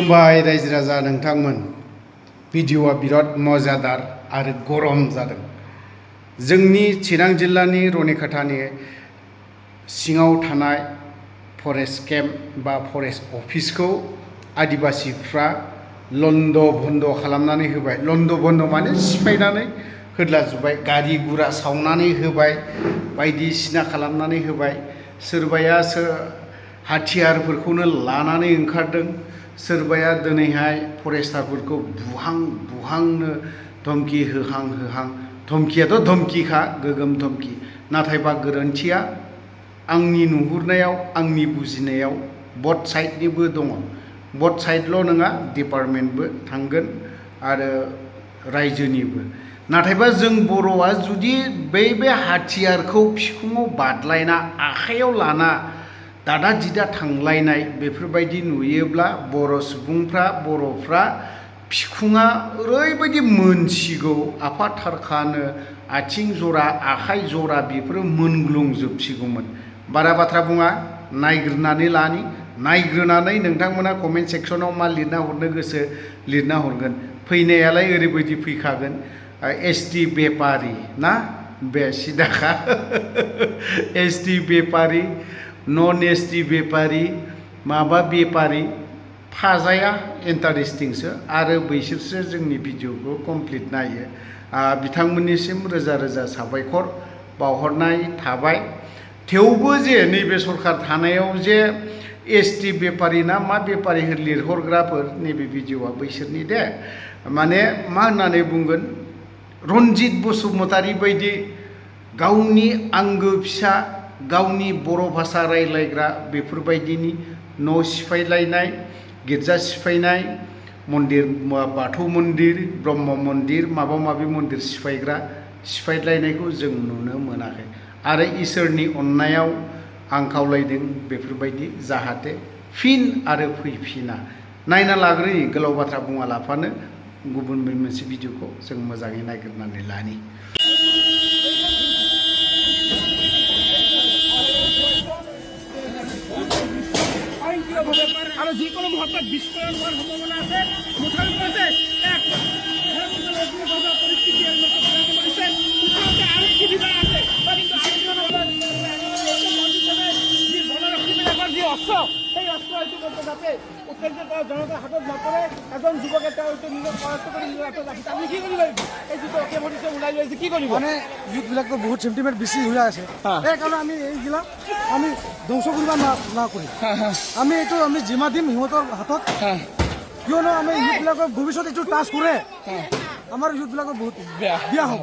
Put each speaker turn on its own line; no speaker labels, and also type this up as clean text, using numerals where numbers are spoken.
खुलुमबाय रायजो राजा नोंथांमोन भिडिअआ बिराद मजादार आरो गरम जादों। जोंनि चिरां जिल्लानि रनिखाथानि सिङाव थानाय फरेस्ट केम्प बा फरेस्ट अफिसखौ आदिबासिफ्रा लन्ड भन्ड खालामनानै होबाय। लन्ड भन्ड माने सिफायनानै होदलाजोब्बाय, गारि गुरा सावनानै होबाय, बायदिसिना खालामनानै होबाय। सोरबाया हाथियारफोरखौनो लानानै ओंखारदों, सोरबाया दिनैहाय फरेस्टारफोरखौ बुहांनो धमकी होहां धमकियाथ' धमकिखा, गोगोम धमकी। नाथायबा गोरोन्थिया आंनि नुहुरनायाव, आंनि बुजिनायाव बथ साइडनिबो दङ। बथ साइडल' नङा, डिपार्टमेन्टबो थांगोन आरो रायजोनिबो। नाथायबा जों बर'आ जुदि बे हाथियारखौ बिखुङाव बादलायना आखाइयाव लाना दादा दिदा थांलायनाय बेफोरबायदि नुयोब्ला बर'फ्रा बिखुङा ओरैबायदि मोनसिगौ, आफाथारखानो आथिं जरा आखाइ जरा बेफोरो मोनग्लुंजोबसिगौमोन। बारा बाथ्रा बुङा, नायग्रोनानै नोंथांमोना कमेन्ट सेक्सनाव मा लिरना हरनो गोसो लिरना हरगोन। फैनायालाय ओरैबायदि फैखागोन, एसटि बेपारि ना बे सिदाखा एसटि बेपारि, नन एसटि बेपारि, माबा बेपारि फाजाया इन्टारेस्टिंसो। आरो बैसोरसो जोंनि भिडिअखौ कमप्लिट नायो। बिथांमोननिसिम रोजा रोजा साबायखर बावहरनाय थाबाय। थेवबो जे नैबे सरकार थानायाव जे एसटि बेपारि ना मा बेपारि लिरहरग्राफोर, नैबे भिडिअआ बैसोरनि दे। माने मा होननानै बुंगोन, रनजित बसुमतारी बायदि गावनि आंगो फिसा, गावनि बर' भाषा रायज्लायग्रा बेफोरबायदिनि न' सिफायलायनाय, गिर्जा सिफायनाय, मन्दिर, बाथौ मन्दिर, ब्रह्म मन्दिर, माबा माबि मन्दिर सिफायलायनायखौ जों नुनो मोनाखै। आरो इसोरनि अननायाव आं खावलायदों बेफोरबायदि जाहाथे फिन आरो फैफिना। नायना लाग्रोनि, गोलाव बाथ्रा बुङा लाफानो गुबुन मोनसे भिडिअखौ जों मोजाङै नायग्रोनानै लानि।
আৰু যিকোনো মুহূৰ্তত বিস্ফোৰণ হোৱাৰ সম্ভাৱনা আছে। মুঠৰ পৰিস্থিতি আৰক্ষী বিভাগ আছে, যি বনৰক্ষীবিলাকৰ যি অস্ত্ৰ, সেই অস্ত্ৰ হয়তো যাতে উত্তেজিত জনতাৰ হাতত নপৰে। এজন যুৱকে তেওঁ হয়তো নিজক পৰাস্ত কৰি নিজৰ হাতত ৰাখিছে। আমি কি কৰিব লাগিব? এই যিটো অকেভৰিছে ওলাই লৈছে, কি কৰিব?
মানে ইউথবিলাকতো বহুত চেণ্টিমেণ্ট বেছি ওলাই আছে। সেইকাৰণে আমি এইবিলাক আমি ধ্বংস কৰিব নকৰি আমি এইটো জিমা দিম সিহঁতৰ হাতত। কিয়নো আমি ইউথবিলাকৰ ভৱিষ্যত এইটো টাচ কৰে, আমাৰ ইউথবিলাকৰ বহুত বেয়া হ'ব।